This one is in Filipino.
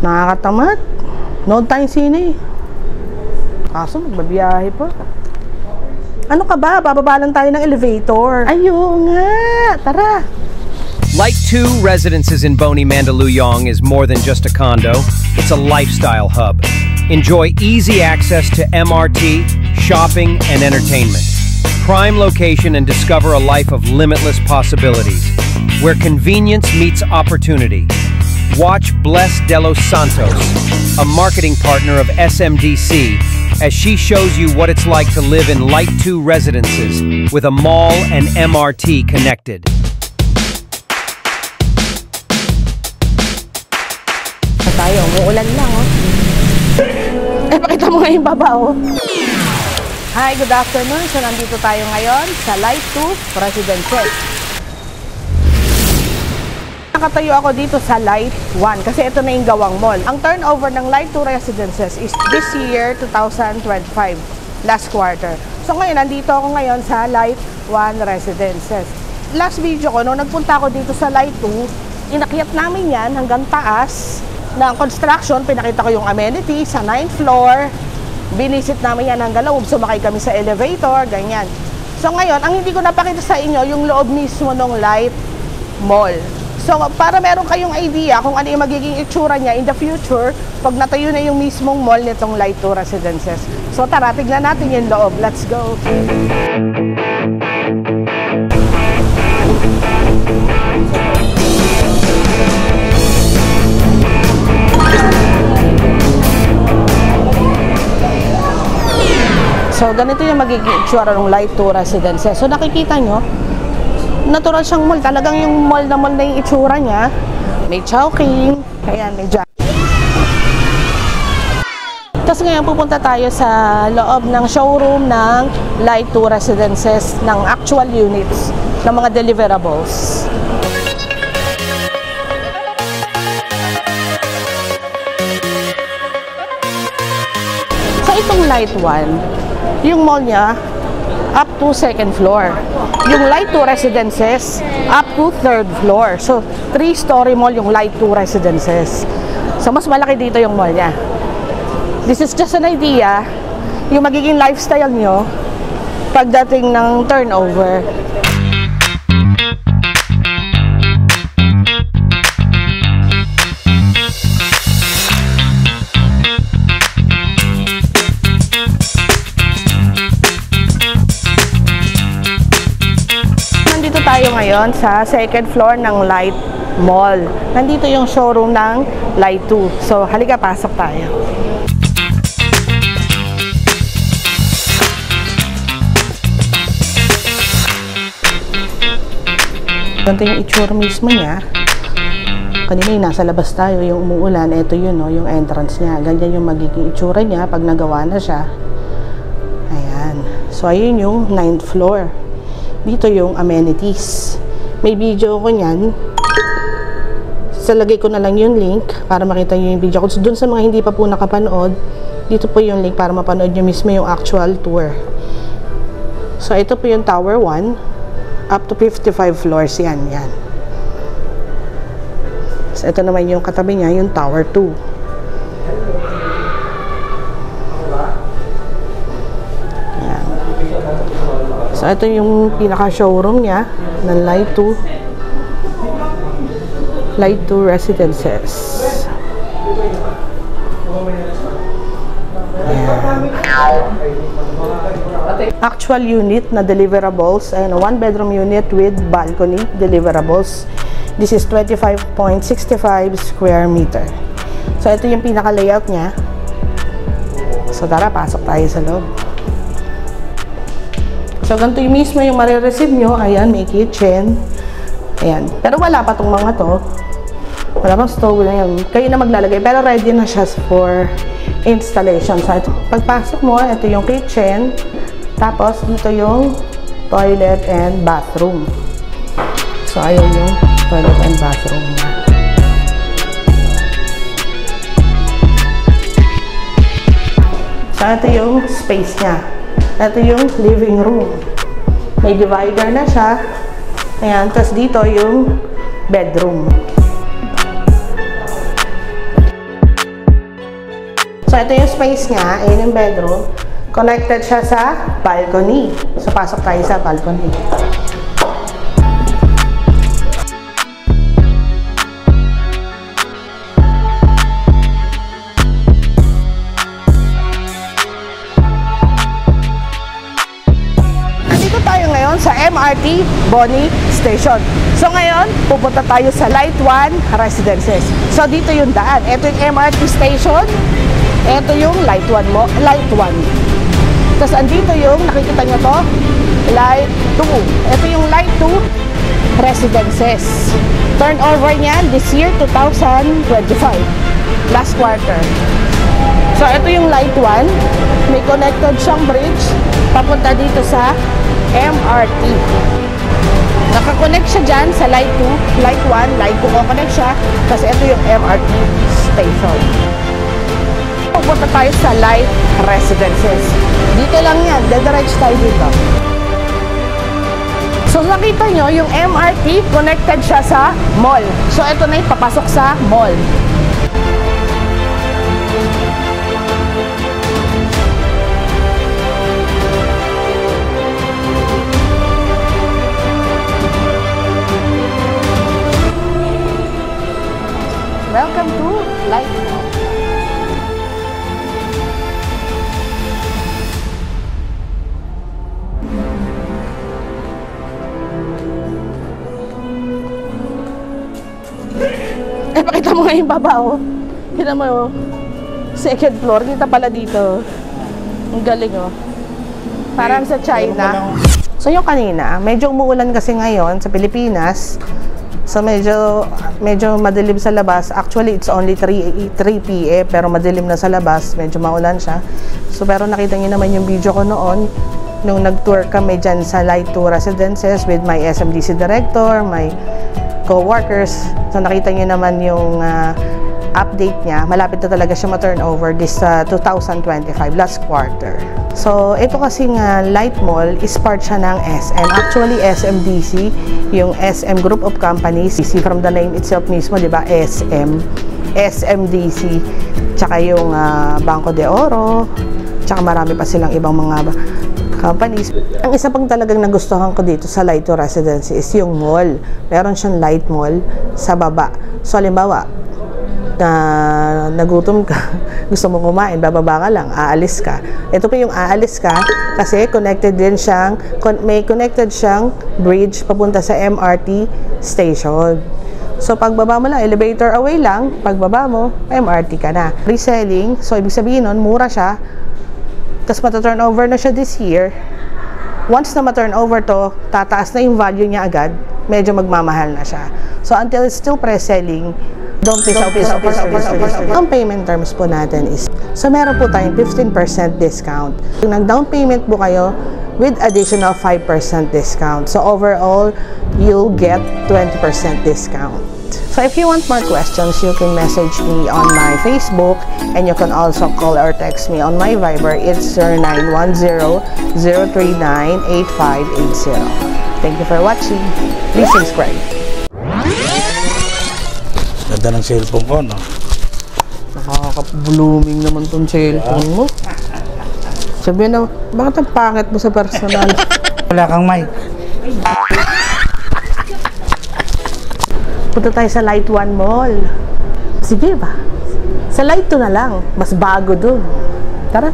Nakakatamad. Nood tayong sine. Kaso magbabiyahe pa. Ano ka ba? Bababa lang tayo ng elevator. Ayun nga. Tara. Light 2 Residences in Boney Mandaluyong is more than just a condo. It's a lifestyle hub. Enjoy easy access to MRT, shopping, and entertainment. Prime location and discover a life of limitless possibilities, where convenience meets opportunity. Watch Bless De Los Santos, a marketing partner of SMDC, as she shows you what it's like to live in Light 2 Residences with a mall and MRT connected. Tayo, umuulan lang, oh. Pakita mo nga yung baba, oh. Hi, good afternoon. So, nandito tayo ngayon sa Light 2 Residences. Nakatayo ako dito sa Light 1 kasi ito na yung gawang mall. Ang turnover ng Light 2 Residences is this year, 2025, last quarter. So ngayon, nandito ako ngayon sa Light 1 Residences. Last video ko, nung nagpunta ako dito sa Light 2, inakyat namin yan hanggang taas ng construction. Pinakita ko yung amenities sa 9th floor. Binisit namin yan hanggang loob. Sumakay kami sa elevator, ganyan. So ngayon, ang hindi ko napakita sa inyo, yung loob mismo ng Light Mall. So, para meron kayong idea kung ano yung magiging itsura niya in the future, pag natayo na yung mismong mall nitong Light 2 Residences. So, tara, tignan natin yung loob. Let's go! So, ganito yung magiging itsura ng Light 2 Residences. So, nakikita nyo, natural siyang mall. Talagang yung mall na yung itsura niya. May chowking. Ayan, may jack. Tapos ngayon pupunta tayo sa loob ng showroom ng Light 2 Residences ng actual units ng mga deliverables. So itong Light 1, yung mall niya up to 2nd floor. Yung Light 2 Residences, up to 3rd floor. So, 3-story mall yung Light 2 Residences. So, mas malaki dito yung mall niya. This is just an idea, yung magiging lifestyle nyo pagdating ng turnover. Tayo ngayon sa 2nd floor ng Light Mall. Nandito yung showroom ng Light 2. So, halika, pasok tayo. Ganito yung itsura mismo niya. Kanina yung nasa labas tayo, yung umuulan. Ito yun, no, yung entrance niya. Ganyan yung magiging itsura niya pag nagawa na siya. Ayan. So, ayun yung 9th floor. Dito yung amenities. May video ko niyan. Salagay ko na lang yung link para makita nyo yung video ko. So, dun sa mga hindi pa po nakapanood, dito po yung link para mapanood nyo mismo yung actual tour. So, ito po yung Tower 1. Up to 55 floors yan. Yan. So, ito naman yung katabi niya, yung Tower 2. So, ito yung pinaka-showroom niya ng Light 2 Residences. Ayan. Actual unit na deliverables. Ayan, 1-bedroom unit with balcony deliverables. This is 25.65 square meter. So, ito yung pinaka-layout niya. So, tara, pasok tayo sa loob. So, ganito yung mismo yung marireceive nyo. Ayan, may kitchen. Ayan. Pero wala pa tong mga to. Wala pang stove na yan. Kayo na maglalagay. Pero ready na siya for installation. So, ito, pagpasok mo, ito yung kitchen. Tapos, dito yung toilet and bathroom. So, ayan yung toilet and bathroom niya. So, ito yung space niya. Ito yung living room. May divider na siya. Ayan. Tapos dito yung bedroom. So, ito yung space niya. Ayan yung bedroom. Connected siya sa balcony. So, pasok tayo sa balcony. Nandito tayo ngayon sa MRT Boni Station. So, ngayon, pupunta tayo sa Light 1 Residences. So, dito yung daan. Ito yung MRT Station. Ito yung Light 1 mo. Light 1. Tapos, andito yung, nakikita nyo to, Light 2. Ito yung Light 2 Residences. Turnover niyan this year, 2025. Last quarter. So, ito yung Light 1. May connected siyang bridge papunta dito sa MRT. Nakakonect siya dyan sa Light 2, Light 1, Light 2 connect siya. Kasi ito yung MRT station. Pupunta tayo sa Light Residences. Dito lang yan. Dediretso tayo dito. So, nakita nyo, yung MRT connected siya sa mall. So, ito na yung papasok sa mall. Welcome to Light Mall. Pakita mo nga yung baba, oh. Kita mo, oh. Second floor. Kita pala dito. Ang galing, oh. Parang sa China. So, yung kanina, medyo umuulan kasi ngayon sa Pilipinas. So, medyo madilim sa labas. Actually, it's only 3 p.m. Pero madilim na sa labas. Medyo maulan siya. So, pero nakita niyo naman yung video ko noon. Nung nag-tour kami dyan sa Light 2 Residences with my SMDC director, my co-workers. So, nakita niyo naman yung update niya. Malapit na talaga siya ma-turnover this 2025, last quarter. So, ito kasing Light Mall is part siya ng SM. Actually, SMDC, yung SM Group of Companies, from the name itself mismo, di ba? SM, SMDC, tsaka yung Banco de Oro, tsaka marami pa silang ibang mga companies. Ang isa pang talagang nagustuhan ko dito sa Light 2 Residency is yung mall. Meron siyang Light Mall sa baba. So, halimbawa, na nagutom ka, gusto mo kumain, bababa ka lang, aalis ka. Ito pa yung aalis ka kasi connected din siyang, may connected siyang bridge papunta sa MRT station. So, pagbaba mo lang, elevator away lang, pagbaba mo, MRT ka na. Reselling, so ibig sabihin nun, mura siya, tapos mata-turnover na siya this year. Once na ma-turnover to, tataas na yung value niya agad, medyo magmamahal na siya. So, until it's still pre-selling, don't miss out. Ang payment terms po natin is, so meron po tayong 15% discount. Kung nag-down payment po kayo, with additional 5% discount. So overall, you'll get 20% discount. So if you want more questions, you can message me on my Facebook, and you can also call or text me on my Viber. It's 0910-039-8580. Thank you for watching. Please subscribe. Ganda ng cellphone ko, no? Nakaka-blooming naman tong cellphone mo. Sabihin na, bakit ang pangit mo sa personal? Wala kang mic. Punta tayo sa Light 1 Mall. Sige ba? Sa Light 2 na lang. Mas bago dun. Tara.